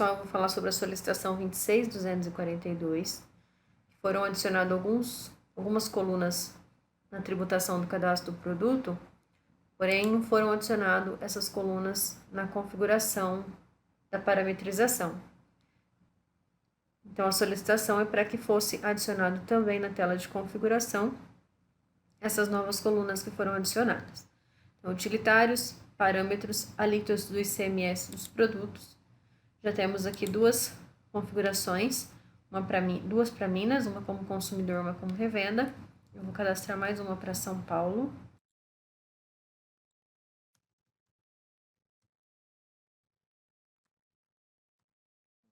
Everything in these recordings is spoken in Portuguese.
pessoal, eu vou falar sobre a solicitação 26.242, que foram adicionadas algumas colunas na tributação do cadastro do produto, porém não foram adicionadas essas colunas na configuração da parametrização. Então, a solicitação é para que fosse adicionado também na tela de configuração essas novas colunas que foram adicionadas. Então, utilitários, parâmetros, alíquotas do ICMS dos produtos. Já temos aqui duas configurações, duas para Minas, uma como consumidor, uma como revenda. Eu vou cadastrar mais uma para São Paulo.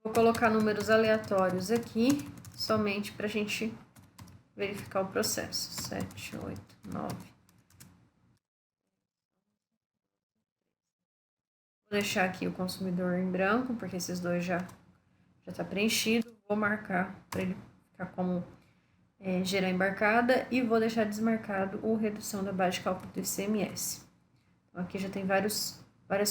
Vou colocar números aleatórios aqui, somente para a gente verificar o processo. 7, 8, 9. Vou deixar aqui o consumidor em branco, porque esses dois já está preenchido. Vou marcar para ele ficar como gerar embarcada e vou deixar desmarcado o redução da base de cálculo do ICMS. Então, aqui já tem várias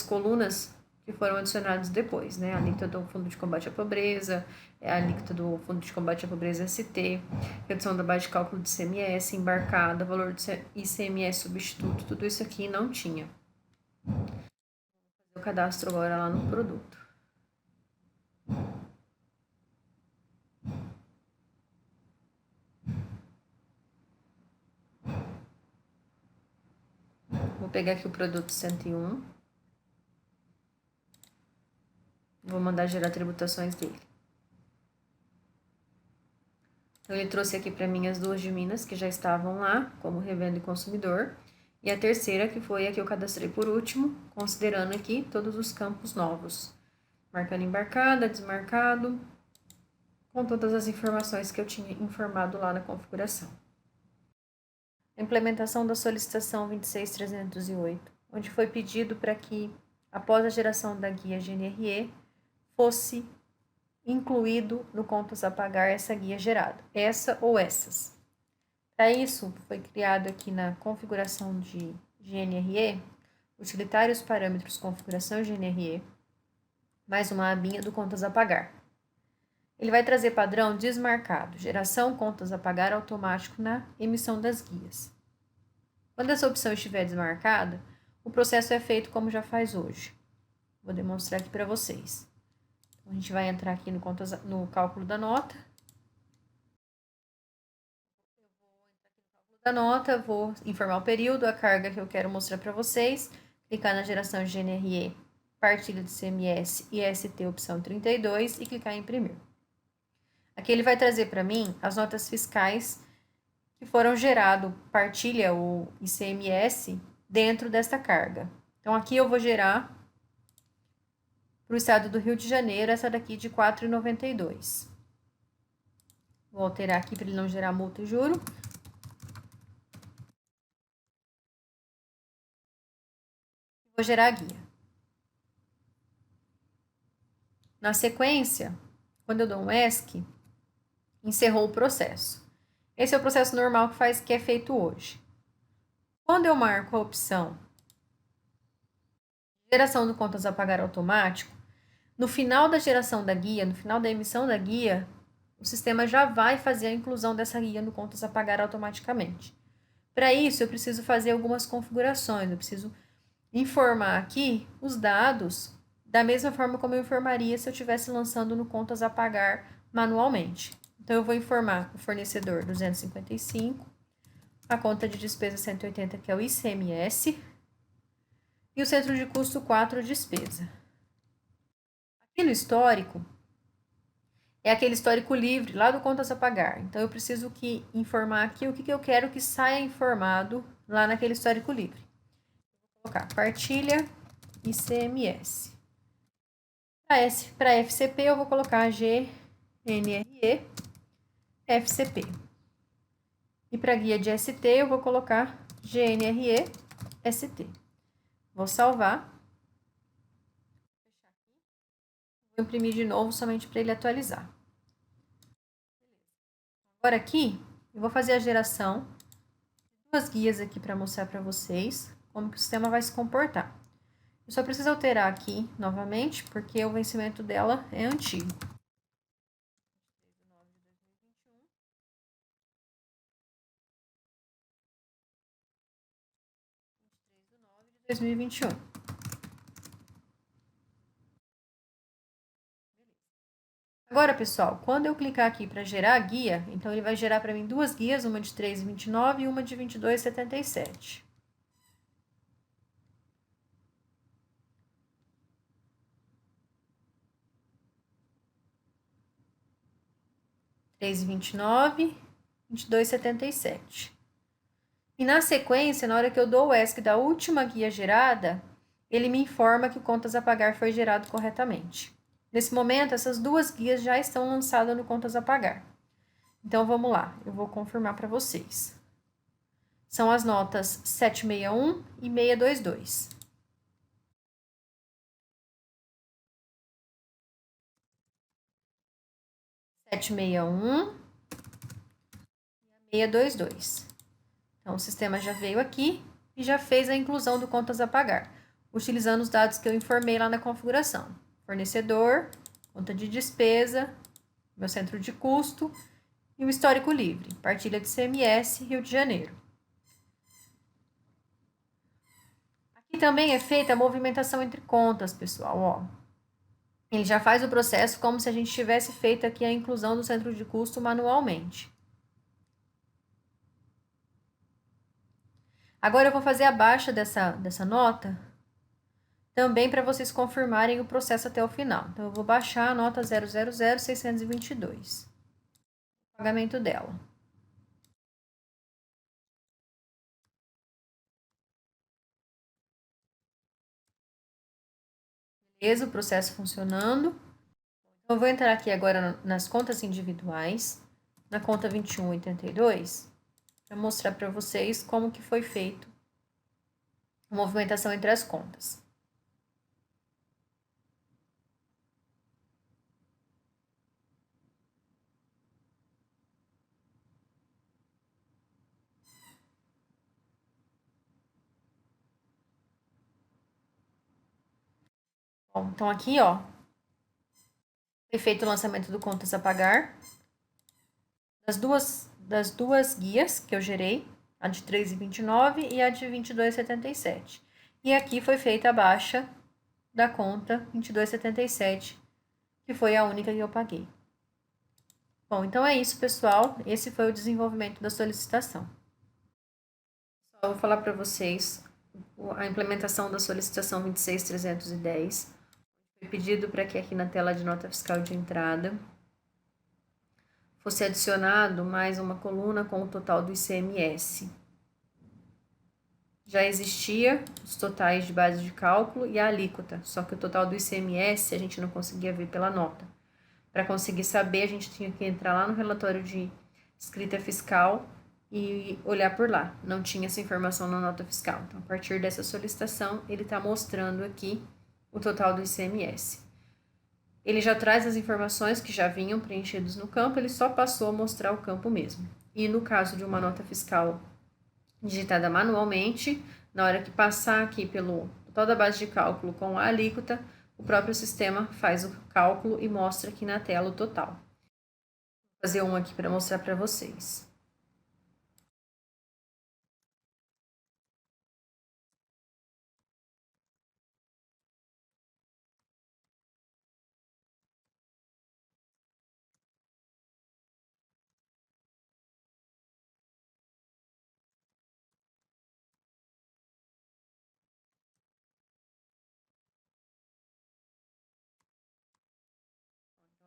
colunas que foram adicionadas depois, né? A alíquota do Fundo de Combate à Pobreza, a alíquota do Fundo de Combate à Pobreza ST, redução da base de cálculo do ICMS, embarcada, valor do ICMS substituto, tudo isso aqui não tinha. Vou fazer o cadastro agora lá no produto. Vou pegar aqui o produto 101. Vou mandar gerar tributações dele. Então, ele trouxe aqui para mim as duas de Minas, que já estavam lá, como revenda e consumidor. E a terceira, que foi a que eu cadastrei por último, considerando aqui todos os campos novos. Marcando embarcada, desmarcado, com todas as informações que eu tinha informado lá na configuração. A implementação da solicitação 26.308, onde foi pedido para que, após a geração da guia GNRE, fosse incluído no contas a pagar essa guia gerada, essa ou essas. Para isso, foi criado aqui na configuração de GNRE, utilitários, parâmetros, configuração GNRE, mais uma abinha do contas a pagar. Ele vai trazer padrão desmarcado, geração contas a pagar automático na emissão das guias. Quando essa opção estiver desmarcada, o processo é feito como já faz hoje. Vou demonstrar aqui para vocês. A gente vai entrar aqui no cálculo da nota. Vou informar o período, a carga que eu quero mostrar para vocês, clicar na geração GNRE, partilha de CMS e ST opção 32 e clicar em imprimir. Aqui ele vai trazer para mim as notas fiscais que foram gerado partilha ou ICMS dentro desta carga. Então, aqui eu vou gerar para o estado do Rio de Janeiro, essa daqui de R$ 4,92. Vou alterar aqui para ele não gerar multa e juro. Vou gerar a guia. Na sequência, quando eu dou um ESC, encerrou o processo. Esse é o processo normal que é feito hoje. Quando eu marco a opção geração do contas a pagar automático, no final da geração da guia, no final da emissão da guia, o sistema já vai fazer a inclusão dessa guia no contas a pagar automaticamente. Para isso, eu preciso fazer algumas configurações, eu preciso informar aqui os dados da mesma forma como eu informaria se eu estivesse lançando no contas a pagar manualmente. Então, eu vou informar o fornecedor 255, a conta de despesa 180, que é o ICMS, e o centro de custo 4, despesa. Aqui no histórico, é aquele histórico livre lá do contas a pagar. Então, eu preciso informar aqui o que eu quero que saia informado lá naquele histórico livre. Vou colocar partilha ICMS. Para FCP, eu vou colocar GNRE FCP. E para guia de ST, eu vou colocar GNRE ST. Vou salvar. Vou imprimir de novo somente para ele atualizar. Agora aqui, eu vou fazer a geração de duas guias aqui para mostrar para vocês como que o sistema vai se comportar. Eu só preciso alterar aqui novamente, porque o vencimento dela é antigo. 2021. Agora, pessoal, quando eu clicar aqui para gerar a guia, então ele vai gerar para mim duas guias, uma de 3,29 e uma de 22,77. R$3,29, 22,77. E na sequência, na hora que eu dou o ESC da última guia gerada, ele me informa que o contas a pagar foi gerado corretamente. Nesse momento, essas duas guias já estão lançadas no contas a pagar. Então, vamos lá, eu vou confirmar para vocês. São as notas 761 e 622. Sete meia um e 622. Então, o sistema já veio aqui e já fez a inclusão do contas a pagar, utilizando os dados que eu informei lá na configuração. Fornecedor, conta de despesa, meu centro de custo e o histórico livre, partilha de CMS, Rio de Janeiro. Aqui também é feita a movimentação entre contas, pessoal, ó. Ele já faz o processo como se a gente tivesse feito aqui a inclusão do centro de custo manualmente. Agora eu vou fazer a baixa dessa nota, também para vocês confirmarem o processo até o final. Então, eu vou baixar a nota 000-622, o pagamento dela. Beleza, o processo funcionando. Então, eu vou entrar aqui agora nas contas individuais, na conta 2182, para mostrar para vocês como que foi feito a movimentação entre as contas. Bom, então aqui, ó, foi feito o lançamento do contas a pagar das duas guias que eu gerei, a de 3,29 e a de 22,77. E aqui foi feita a baixa da conta 22,77, que foi a única que eu paguei. Bom, então é isso, pessoal. Esse foi o desenvolvimento da solicitação. Eu vou falar para vocês a implementação da solicitação 26.310. Foi pedido para que aqui na tela de nota fiscal de entrada fosse adicionado mais uma coluna com o total do ICMS. Já existia os totais de base de cálculo e a alíquota, só que o total do ICMS a gente não conseguia ver pela nota. Para conseguir saber, a gente tinha que entrar lá no relatório de escrita fiscal e olhar por lá. Não tinha essa informação na nota fiscal. Então, a partir dessa solicitação, ele está mostrando aqui o total do ICMS. Ele já traz as informações que já vinham preenchidas no campo, ele só passou a mostrar o campo mesmo. E no caso de uma nota fiscal digitada manualmente, na hora que passar aqui pelo total da base de cálculo com a alíquota, o próprio sistema faz o cálculo e mostra aqui na tela o total. Vou fazer um aqui para mostrar para vocês.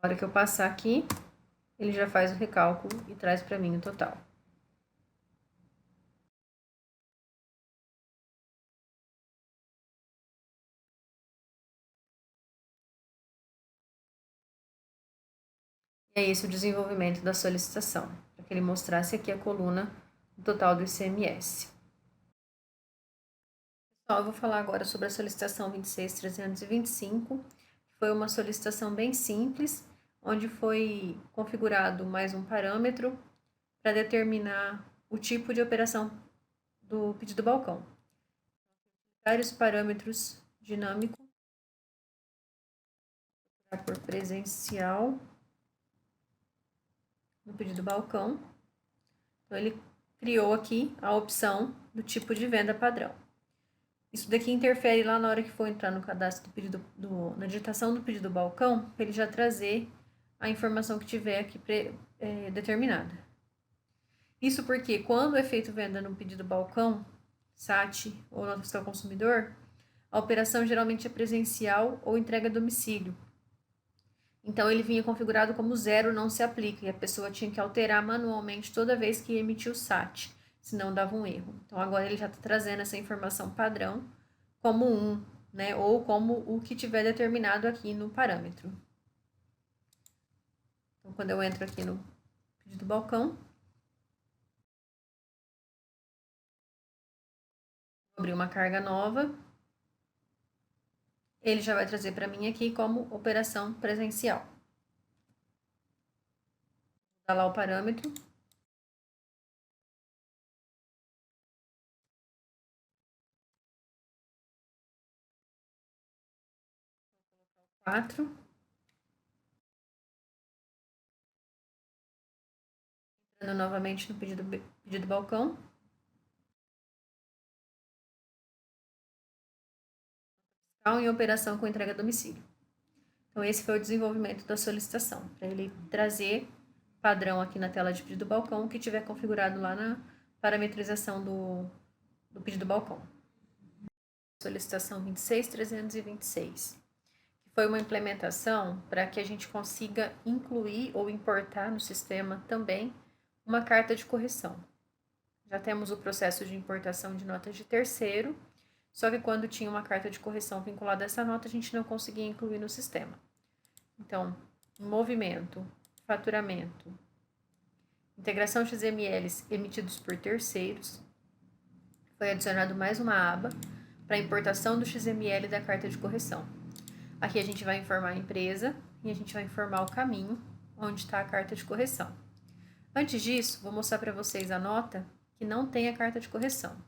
Na hora que eu passar aqui, ele já faz o recálculo e traz para mim o total. E é esse o desenvolvimento da solicitação, para que ele mostrasse aqui a coluna do total do ICMS. Pessoal, eu vou falar agora sobre a solicitação 26.325, que foi uma solicitação bem simples, onde foi configurado mais um parâmetro para determinar o tipo de operação do pedido balcão. Vários parâmetros dinâmico por presencial no pedido balcão. Então, ele criou aqui a opção do tipo de venda padrão. Isso daqui interfere lá na hora que for entrar no cadastro do pedido, na digitação do pedido balcão, para ele já trazer a informação que tiver aqui determinada. Isso porque quando é feito venda no pedido balcão, SAT ou nota fiscal consumidor, a operação geralmente é presencial ou entrega a domicílio. Então, ele vinha configurado como 0 não se aplica, e a pessoa tinha que alterar manualmente toda vez que emitiu o SAT, senão dava um erro. Então, agora ele já está trazendo essa informação padrão como 1, né? Ou como o que tiver determinado aqui no parâmetro. Então, quando eu entro aqui no pedido balcão, vou abrir uma carga nova, ele já vai trazer para mim aqui como operação presencial. Dá lá o parâmetro. Quatro. Entrando novamente no pedido balcão. Em operação com entrega a domicílio. Então, esse foi o desenvolvimento da solicitação, para ele trazer padrão aqui na tela de pedido balcão, que tiver configurado lá na parametrização do pedido balcão. Solicitação 26326, que foi uma implementação para que a gente consiga incluir ou importar no sistema também uma carta de correção. Já temos o processo de importação de notas de terceiro, só que quando tinha uma carta de correção vinculada a essa nota, a gente não conseguia incluir no sistema. Então, movimento, faturamento, integração XMLs emitidos por terceiros, foi adicionado mais uma aba para importação do XML da carta de correção. Aqui a gente vai informar a empresa e a gente vai informar o caminho onde está a carta de correção. Antes disso, vou mostrar para vocês a nota que não tem a carta de correção.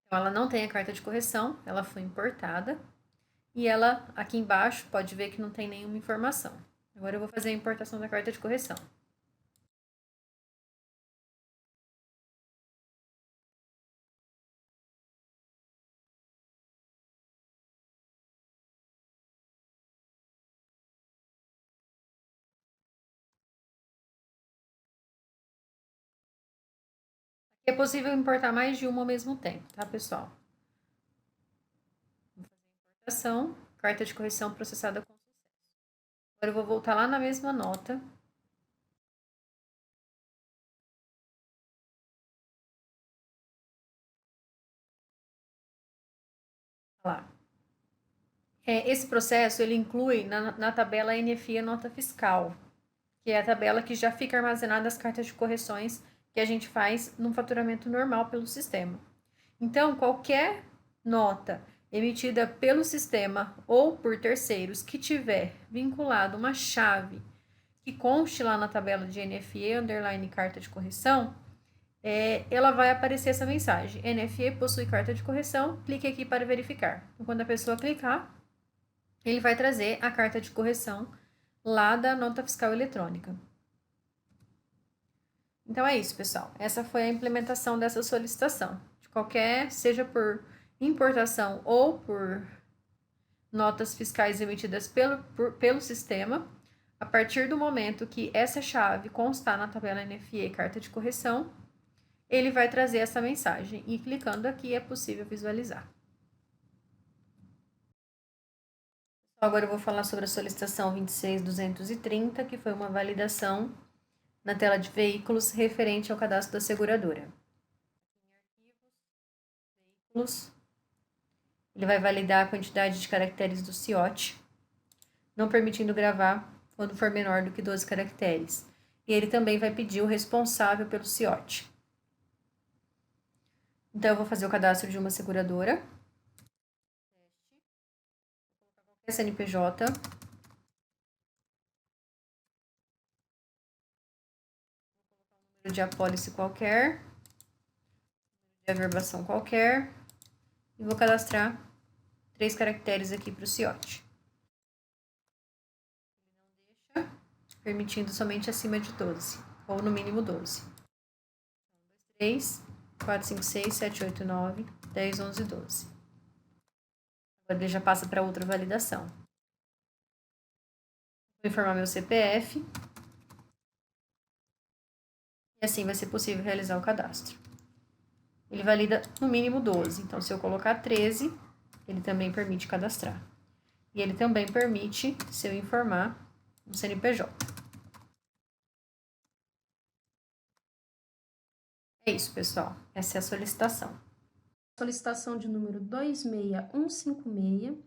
Então, ela não tem a carta de correção, ela foi importada e ela, aqui embaixo, pode ver que não tem nenhuma informação. Agora eu vou fazer a importação da carta de correção. É possível importar mais de uma ao mesmo tempo, tá, pessoal? Vou fazer a importação, carta de correção processada com sucesso. Agora eu vou voltar lá na mesma nota. Lá. Esse processo, ele inclui na tabela NFI a nota fiscal, que é a tabela que já fica armazenada as cartas de correções que a gente faz no faturamento normal pelo sistema. Então, qualquer nota emitida pelo sistema ou por terceiros que tiver vinculado uma chave que conste lá na tabela de NFE, underline carta de correção, ela vai aparecer essa mensagem. NFE possui carta de correção, clique aqui para verificar. Então, quando a pessoa clicar, ele vai trazer a carta de correção lá da nota fiscal eletrônica. Então é isso, pessoal. Essa foi a implementação dessa solicitação. De qualquer, seja por importação ou por notas fiscais emitidas pelo sistema, a partir do momento que essa chave constar na tabela NFE carta de correção, ele vai trazer essa mensagem e clicando aqui é possível visualizar. Agora eu vou falar sobre a solicitação 26230, que foi uma validação na tela de veículos referente ao cadastro da seguradora. Veículos, ele vai validar a quantidade de caracteres do CIOT, não permitindo gravar quando for menor do que 12 caracteres. E ele também vai pedir o responsável pelo CIOT. Então, eu vou fazer o cadastro de uma seguradora. CNPJ. de apólice qualquer, de averbação qualquer, e vou cadastrar 3 caracteres aqui para o CIOT. Não deixa, permitindo somente acima de 12, ou no mínimo 12. 1, 2, 3, 4, 5, 6, 7, 8, 9, 10, 11, 12. Agora ele já passa para outra validação. Vou informar meu CPF. E assim vai ser possível realizar o cadastro. Ele valida no mínimo 12. Então, se eu colocar 13, ele também permite cadastrar. E ele também permite, se eu informar, o CNPJ. É isso, pessoal. Essa é a solicitação. Solicitação de número 26156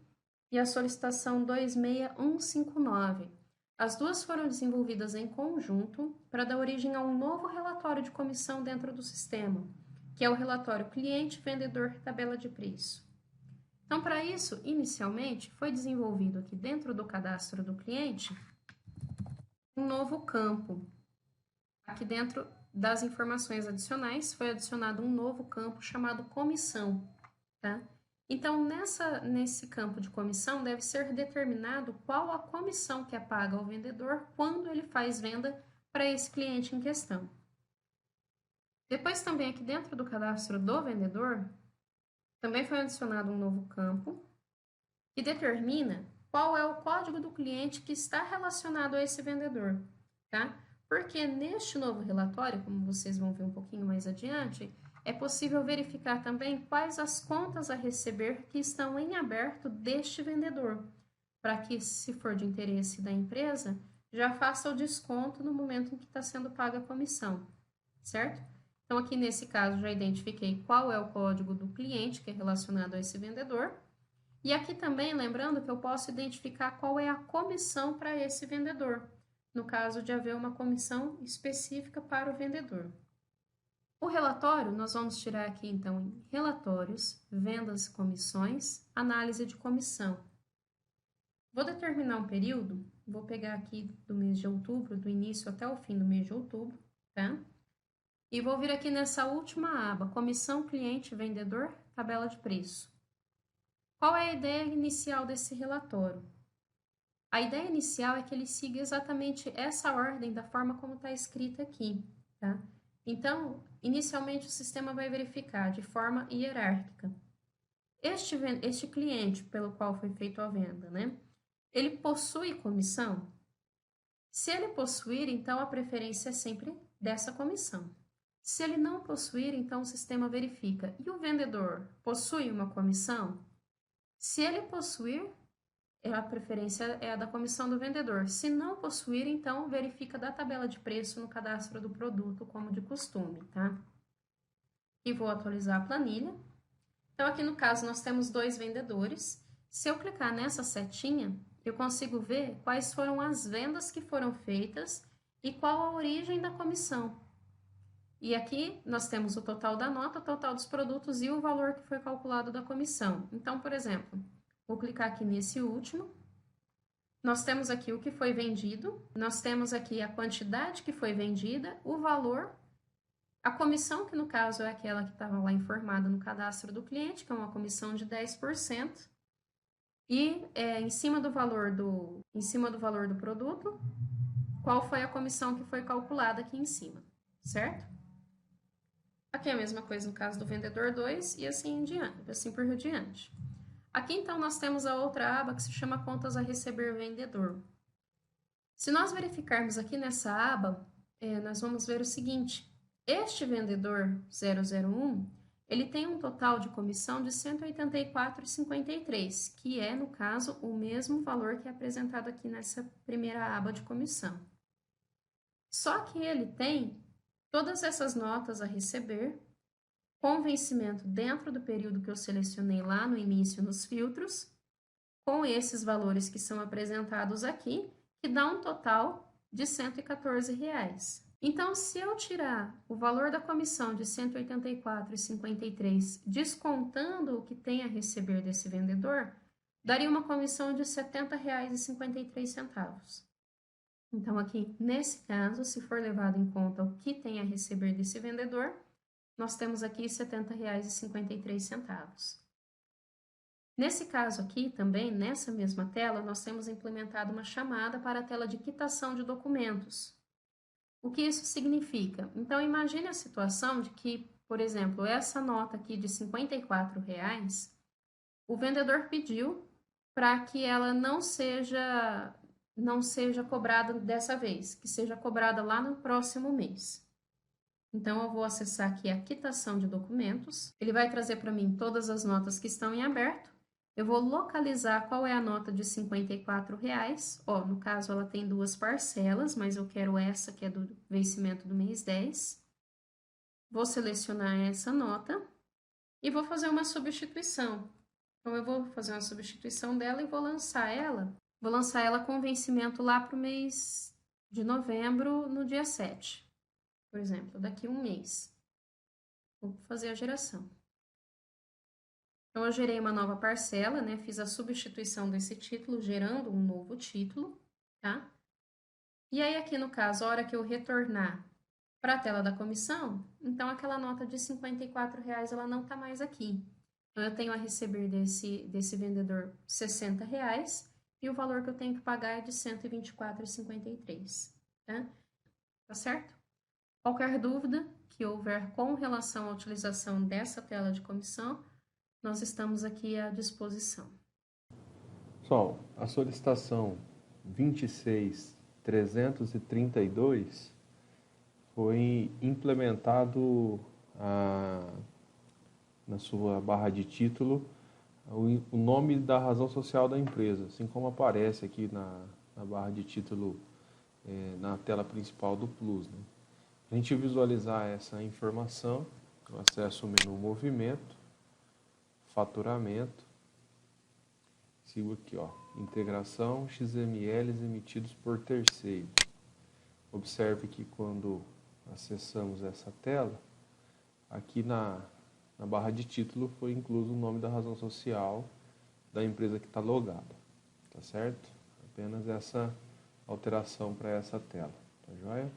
e a solicitação 26159. As duas foram desenvolvidas em conjunto para dar origem a um novo relatório de comissão dentro do sistema, que é o relatório cliente-vendedor tabela de preço. Então, para isso, inicialmente, foi desenvolvido aqui dentro do cadastro do cliente um novo campo. Aqui dentro das informações adicionais foi adicionado um novo campo chamado comissão, tá? Então, nesse campo de comissão, deve ser determinado qual a comissão que é paga ao vendedor quando ele faz venda para esse cliente em questão. Depois, também aqui dentro do cadastro do vendedor, também foi adicionado um novo campo que determina qual é o código do cliente que está relacionado a esse vendedor, tá? Porque neste novo relatório, como vocês vão ver um pouquinho mais adiante, é possível verificar também quais as contas a receber que estão em aberto deste vendedor, para que, se for de interesse da empresa, já faça o desconto no momento em que está sendo paga a comissão, certo? Então, aqui nesse caso, já identifiquei qual é o código do cliente que é relacionado a esse vendedor. E aqui também, lembrando que eu posso identificar qual é a comissão para esse vendedor, no caso de haver uma comissão específica para o vendedor. O relatório, nós vamos tirar aqui, então, em relatórios, vendas e comissões, análise de comissão. Vou determinar um período, vou pegar aqui do mês de outubro, do início até o fim do mês de outubro, tá? E vou vir aqui nessa última aba, comissão cliente-vendedor, tabela de preço. Qual é a ideia inicial desse relatório? A ideia inicial é que ele siga exatamente essa ordem da forma como está escrita aqui, tá? Então, inicialmente o sistema vai verificar de forma hierárquica. Este cliente pelo qual foi feita a venda, né? Ele possui comissão? Se ele possuir, então a preferência é sempre dessa comissão. Se ele não possuir, então o sistema verifica. E o vendedor possui uma comissão? Se ele possuir, a preferência é a da comissão do vendedor. Se não possuir, então verifica da tabela de preço no cadastro do produto, como de costume, tá? E vou atualizar a planilha. Então, aqui no caso, nós temos 2 vendedores. Se eu clicar nessa setinha, eu consigo ver quais foram as vendas que foram feitas e qual a origem da comissão. E aqui nós temos o total da nota, o total dos produtos e o valor que foi calculado da comissão. Então, por exemplo, vou clicar aqui nesse último. Nós temos aqui o que foi vendido, nós temos aqui a quantidade que foi vendida, o valor, a comissão, que no caso é aquela que estava lá informada no cadastro do cliente, que é uma comissão de 10%, e em cima do valor do produto, qual foi a comissão que foi calculada aqui em cima, certo? Aqui é a mesma coisa no caso do vendedor 2 e assim por diante. Aqui, então, nós temos a outra aba que se chama Contas a Receber Vendedor. Se nós verificarmos aqui nessa aba, nós vamos ver o seguinte. Este vendedor 001, ele tem um total de comissão de R$ 184,53, que é, no caso, o mesmo valor que é apresentado aqui nessa primeira aba de comissão. Só que ele tem todas essas notas a receber, com vencimento dentro do período que eu selecionei lá no início nos filtros, com esses valores que são apresentados aqui, que dá um total de R$ 114. Então, se eu tirar o valor da comissão de R$ 184,53, descontando o que tem a receber desse vendedor, daria uma comissão de R$ 70,53. Então, aqui, nesse caso, se for levado em conta o que tem a receber desse vendedor, nós temos aqui R$ 70,53. Nesse caso aqui, também, nessa mesma tela, nós temos implementado uma chamada para a tela de quitação de documentos. O que isso significa? Então, imagine a situação de que, por exemplo, essa nota aqui de R$ 54,00, o vendedor pediu para que ela não seja cobrada dessa vez, que seja cobrada lá no próximo mês. Então, eu vou acessar aqui a quitação de documentos. Ele vai trazer para mim todas as notas que estão em aberto. Eu vou localizar qual é a nota de R$ 54,00. Ó, no caso, ela tem duas parcelas, mas eu quero essa que é do vencimento do mês 10. Vou selecionar essa nota e vou fazer uma substituição. Então, eu vou fazer uma substituição dela e vou lançar ela. Vou lançar ela com vencimento lá para o mês de novembro, no dia 7. Por exemplo, daqui a um mês. Vou fazer a geração. Então, eu gerei uma nova parcela, né? Fiz a substituição desse título, gerando um novo título, tá? E aí, aqui no caso, a hora que eu retornar para a tela da comissão, então aquela nota de R$ 54,00, ela não está mais aqui. Então, eu tenho a receber desse vendedor R$ 60,00 e o valor que eu tenho que pagar é de R$ 124,53, tá? Tá certo? Qualquer dúvida que houver com relação à utilização dessa tela de comissão, nós estamos aqui à disposição. Pessoal, a solicitação 26.332 foi implementado na sua barra de título o nome da razão social da empresa, assim como aparece aqui na barra de título na tela principal do Plus, né? Para a gente visualizar essa informação, eu acesso o menu Movimento, Faturamento, sigo aqui, ó, Integração, XMLs emitidos por terceiros. Observe que quando acessamos essa tela, aqui na barra de título foi incluso o nome da razão social da empresa que está logada, tá certo? Apenas essa alteração para essa tela, tá joia?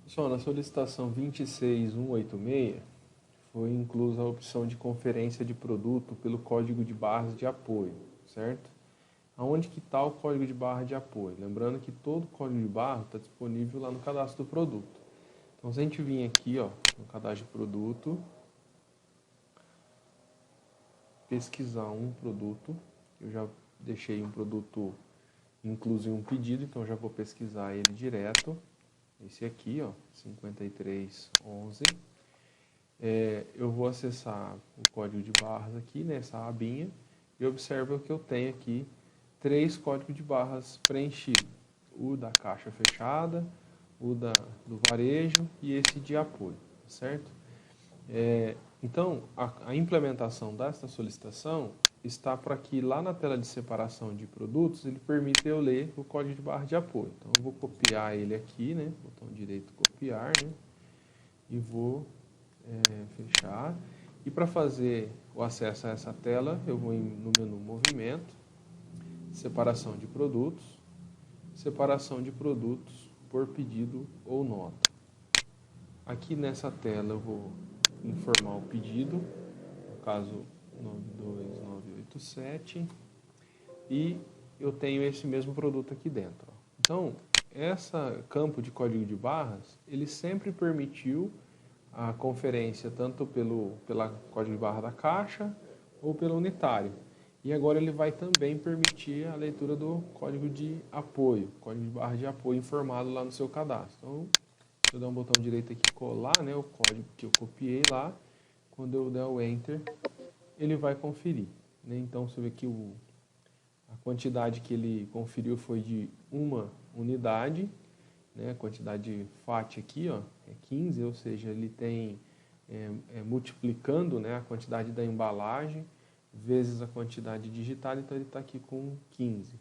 Pessoal, na solicitação 26186 foi inclusa a opção de conferência de produto pelo código de barras de apoio, certo? Aonde que está o código de barra de apoio? Lembrando que todo código de barra está disponível lá no cadastro do produto. Então, se a gente vir aqui, ó, no cadastro de produto, pesquisar um produto, eu já deixei um produto incluso em um pedido, então já vou pesquisar ele direto. Esse aqui, ó, 5311. Eu vou acessar o código de barras aqui, nessa abinha, e observa que eu tenho aqui 3 códigos de barras preenchidos. O da caixa fechada, o do varejo e esse de apoio, certo? Então, a implementação desta solicitação está para que lá na tela de separação de produtos, ele permita eu ler o código de barra de apoio. Então, eu vou copiar ele aqui, né? Botão direito copiar, né? E vou fechar. E para fazer o acesso a essa tela, eu vou no menu Movimento, Separação de produtos por pedido ou nota. Aqui nessa tela eu vou informar o pedido, no caso 92987, e eu tenho esse mesmo produto aqui dentro. Então, esse campo de código de barras, ele sempre permitiu a conferência tanto pela código de barra da caixa ou pelo unitário. E agora ele vai também permitir a leitura do código de apoio, código de barra de apoio informado lá no seu cadastro. Então, se eu der um botão direito aqui, colar, né, o código que eu copiei lá, quando eu der o Enter, ele vai conferir, né? Então, você vê que a quantidade que ele conferiu foi de uma unidade, né? A quantidade FAT aqui, ó, é 15, ou seja, ele tem multiplicando, né, a quantidade da embalagem vezes a quantidade digitada, então ele está aqui com 15.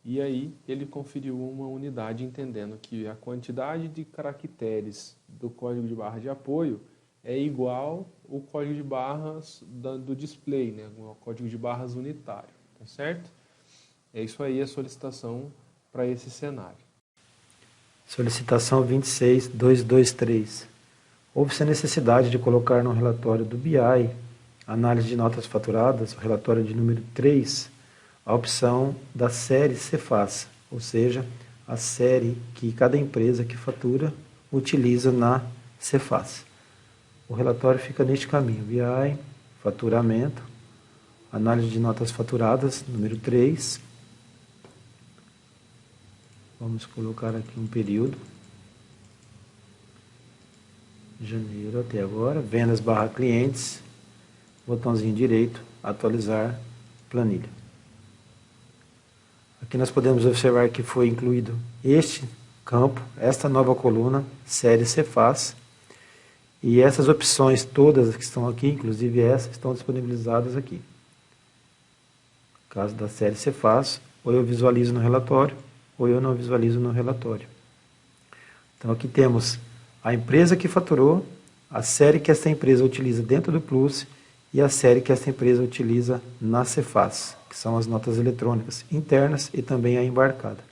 E aí ele conferiu uma unidade, entendendo que a quantidade de caracteres do código de barra de apoio é igual ao código de barras do display, né, o código de barras unitário, tá certo? É isso aí a solicitação para esse cenário. Solicitação 26223. Houve-se a necessidade de colocar no relatório do BI, análise de notas faturadas, o relatório de número 3, a opção da série Cefaz, ou seja, a série que cada empresa que fatura utiliza na Cefaz. O relatório fica neste caminho: BI, faturamento, análise de notas faturadas, número 3. Vamos colocar aqui um período. Janeiro até agora. Vendas / clientes. Botãozinho direito, atualizar planilha. Aqui nós podemos observar que foi incluído este campo, esta nova coluna, série Cefaz. E essas opções todas que estão aqui, inclusive essas, estão disponibilizadas aqui. No caso da série Cefaz, ou eu visualizo no relatório, ou eu não visualizo no relatório. Então aqui temos a empresa que faturou, a série que essa empresa utiliza dentro do Plus e a série que essa empresa utiliza na Cefaz, que são as notas eletrônicas internas e também a embarcada.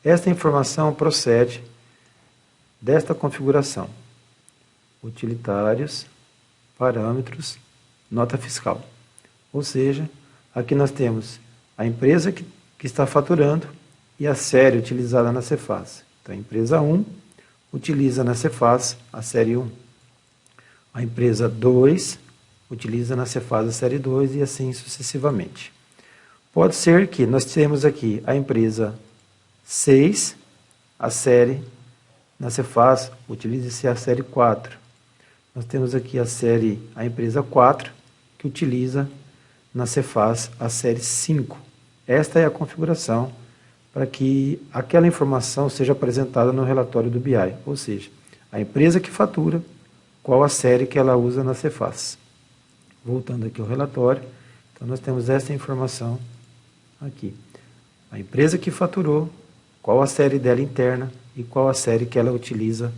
Esta informação procede desta configuração: utilitários, parâmetros, nota fiscal. Ou seja, aqui nós temos a empresa que está faturando e a série utilizada na Cefaz. Então, a empresa 1 utiliza na Cefaz a série 1. A empresa 2 utiliza na Cefaz a série 2 e assim sucessivamente. Pode ser que nós temos aqui a empresa 6, a série na Cefaz utilize-se a série 4. Nós temos aqui a empresa 4, que utiliza na Cefaz a série 5. Esta é a configuração para que aquela informação seja apresentada no relatório do BI, ou seja, a empresa que fatura, qual a série que ela usa na Cefaz. Voltando aqui ao relatório, então nós temos essa informação aqui. A empresa que faturou, qual a série dela interna e qual a série que ela utiliza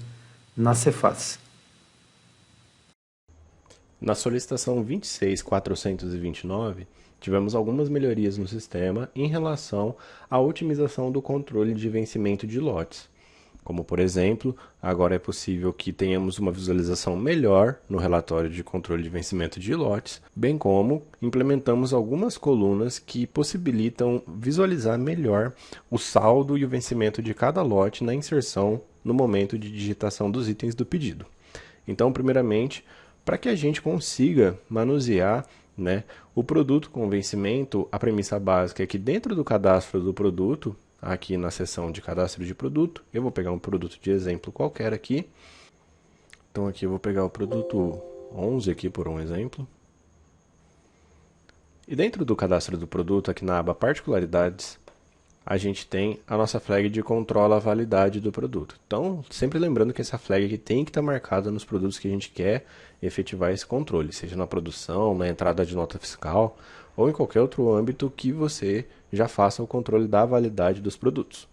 na Cefaz. Na solicitação 26429, tivemos algumas melhorias no sistema em relação à otimização do controle de vencimento de lotes. Como, por exemplo, agora é possível que tenhamos uma visualização melhor no relatório de controle de vencimento de lotes, bem como implementamos algumas colunas que possibilitam visualizar melhor o saldo e o vencimento de cada lote na inserção no momento de digitação dos itens do pedido. Então, primeiramente, para que a gente consiga manusear, o produto com vencimento, a premissa básica é que dentro do cadastro do produto, aqui na seção de cadastro de produto, eu vou pegar um produto de exemplo qualquer aqui. Então aqui eu vou pegar o produto 11 aqui por um exemplo. E dentro do cadastro do produto, aqui na aba particularidades, a gente tem a nossa flag de controla a validade do produto. Então, sempre lembrando que essa flag aqui tem que estar marcada nos produtos que a gente quer efetivar esse controle, seja na produção, na entrada de nota fiscal ou em qualquer outro âmbito que você já faça o controle da validade dos produtos.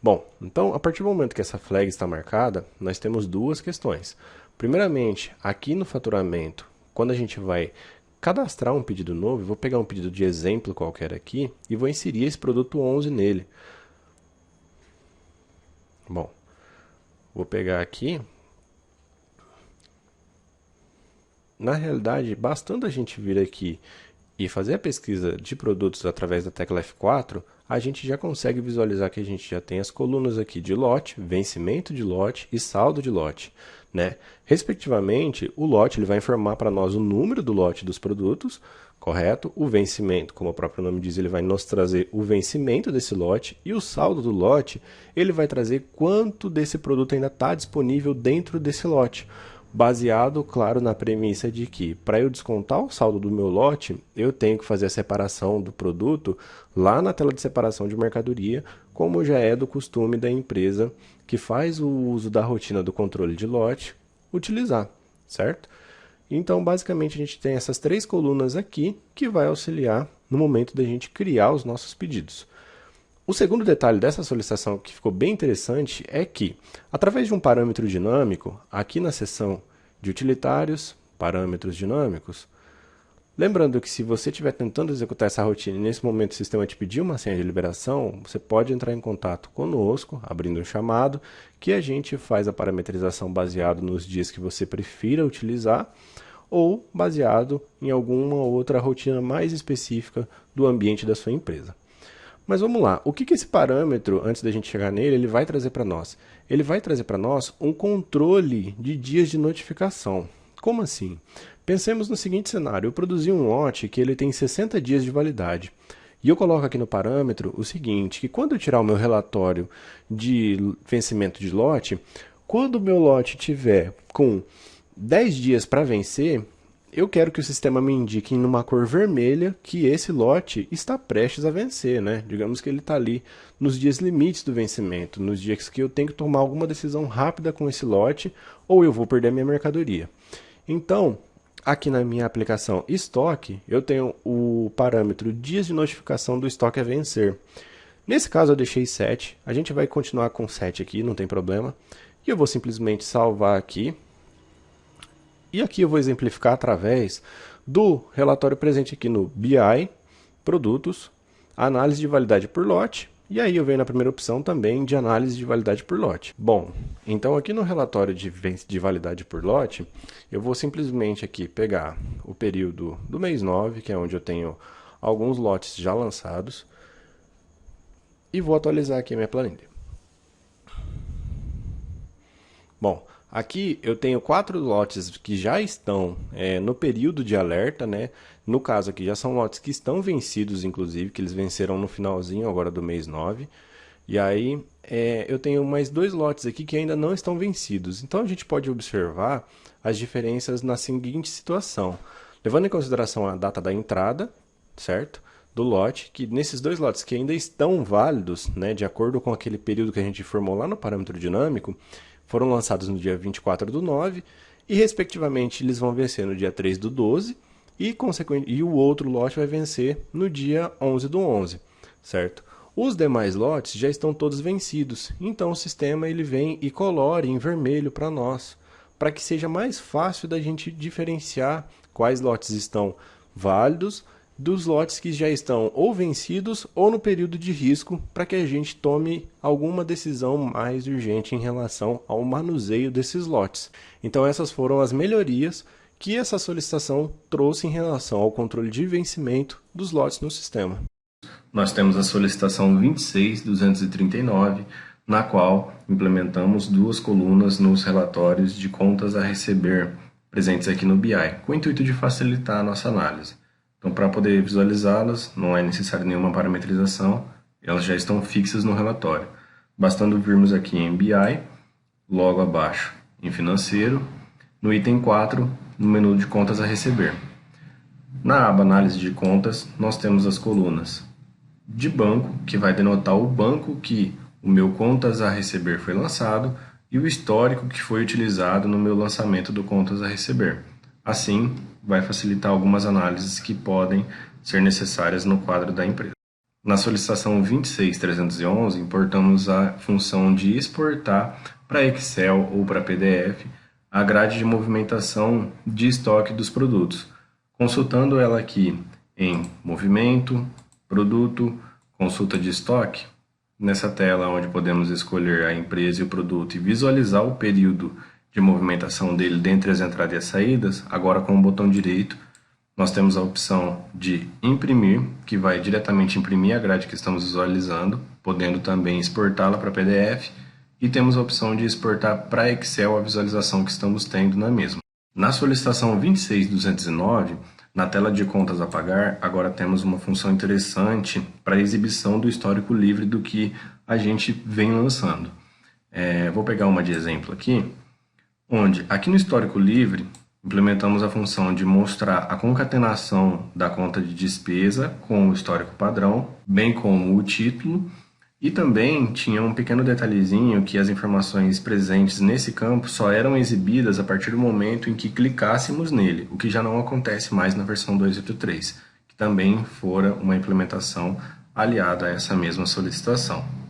Bom, então, a partir do momento que essa flag está marcada, nós temos duas questões. Primeiramente, aqui no faturamento, quando a gente vai cadastrar um pedido novo, eu vou pegar um pedido de exemplo qualquer aqui e vou inserir esse produto 11 nele. Bom, vou pegar aqui. Na realidade, bastando a gente vir aqui e fazer a pesquisa de produtos através da tecla F4, a gente já consegue visualizar que a gente já tem as colunas aqui de lote, vencimento de lote e saldo de lote. Respectivamente, o lote ele vai informar para nós o número do lote dos produtos, correto? O vencimento, como o próprio nome diz, ele vai nos trazer o vencimento desse lote, e o saldo do lote ele vai trazer quanto desse produto ainda está disponível dentro desse lote. Baseado, claro, na premissa de que, para eu descontar o saldo do meu lote, eu tenho que fazer a separação do produto lá na tela de separação de mercadoria, como já é do costume da empresa que faz o uso da rotina do controle de lote utilizar, certo? Então, basicamente, a gente tem essas três colunas aqui que vai auxiliar no momento da gente criar os nossos pedidos. O segundo detalhe dessa solicitação que ficou bem interessante é que, através de um parâmetro dinâmico, aqui na seção de utilitários, parâmetros dinâmicos, Lembrando que se você estiver tentando executar essa rotina e nesse momento o sistema te pedir uma senha de liberação, você pode entrar em contato conosco, abrindo um chamado, que a gente faz a parametrização baseado nos dias que você prefira utilizar ou baseado em alguma outra rotina mais específica do ambiente da sua empresa. Mas vamos lá, o que esse parâmetro, antes da gente chegar nele, ele vai trazer para nós? Ele vai trazer para nós um controle de dias de notificação. Como assim? Pensemos no seguinte cenário, eu produzi um lote que ele tem 60 dias de validade. E eu coloco aqui no parâmetro o seguinte, que quando eu tirar o meu relatório de vencimento de lote, quando o meu lote tiver com 10 dias para vencer, eu quero que o sistema me indique numa cor vermelha que esse lote está prestes a vencer, né? Digamos que ele está ali nos dias limites do vencimento, nos dias que eu tenho que tomar alguma decisão rápida com esse lote ou eu vou perder a minha mercadoria. Então, aqui na minha aplicação estoque, eu tenho o parâmetro dias de notificação do estoque a vencer. Nesse caso eu deixei 7, a gente vai continuar com 7 aqui, não tem problema. E eu vou simplesmente salvar aqui. E aqui eu vou exemplificar através do relatório presente aqui no BI, Produtos, Análise de Validade por Lote, e aí eu venho na primeira opção também de Análise de Validade por Lote. Bom, então aqui no relatório de validade por lote, eu vou simplesmente aqui pegar o período do mês 9, que é onde eu tenho alguns lotes já lançados, e vou atualizar aqui a minha planilha. Bom, aqui eu tenho 4 lotes que já estão no período de alerta, né? No caso aqui já são lotes que estão vencidos, inclusive, que eles venceram no finalzinho agora do mês 9. E aí eu tenho mais 2 lotes aqui que ainda não estão vencidos. Então a gente pode observar as diferenças na seguinte situação. Levando em consideração a data da entrada, certo? Do lote, que nesses 2 lotes que ainda estão válidos, né, de acordo com aquele período que a gente formou lá no parâmetro dinâmico, foram lançados no dia 24/9 e, respectivamente, eles vão vencer no dia 3/12 e o outro lote vai vencer no dia 11/11, certo? Os demais lotes já estão todos vencidos, então o sistema ele vem e colore em vermelho para nós, para que seja mais fácil da gente diferenciar quais lotes estão válidos dos lotes que já estão ou vencidos ou no período de risco, para que a gente tome alguma decisão mais urgente em relação ao manuseio desses lotes. Então essas foram as melhorias que essa solicitação trouxe em relação ao controle de vencimento dos lotes no sistema. Nós temos a solicitação 26.239, na qual implementamos 2 colunas nos relatórios de contas a receber presentes aqui no BI, com o intuito de facilitar a nossa análise. Então, para poder visualizá-las, não é necessário nenhuma parametrização, elas já estão fixas no relatório. Bastando virmos aqui em BI, logo abaixo em Financeiro, no item 4, no menu de Contas a Receber. Na aba Análise de Contas, nós temos as colunas de banco, que vai denotar o banco que o meu Contas a Receber foi lançado, e o histórico que foi utilizado no meu lançamento do Contas a Receber. Assim, vai facilitar algumas análises que podem ser necessárias no quadro da empresa. Na solicitação 26.311, importamos a função de exportar para Excel ou para PDF a grade de movimentação de estoque dos produtos. Consultando ela aqui em Movimento, Produto, Consulta de Estoque, nessa tela onde podemos escolher a empresa e o produto e visualizar o período de movimentação dele dentre as entradas e as saídas, agora com o botão direito, nós temos a opção de imprimir, que vai diretamente imprimir a grade que estamos visualizando, podendo também exportá-la para PDF, e temos a opção de exportar para Excel a visualização que estamos tendo na mesma. Na solicitação 26.209, na tela de contas a pagar, agora temos uma função interessante para a exibição do histórico livre do que a gente vem lançando. Vou pegar uma de exemplo aqui, onde aqui no histórico livre implementamos a função de mostrar a concatenação da conta de despesa com o histórico padrão, bem como o título, e também tinha um pequeno detalhezinho que as informações presentes nesse campo só eram exibidas a partir do momento em que clicássemos nele, o que já não acontece mais na versão 283, que também fora uma implementação aliada a essa mesma solicitação.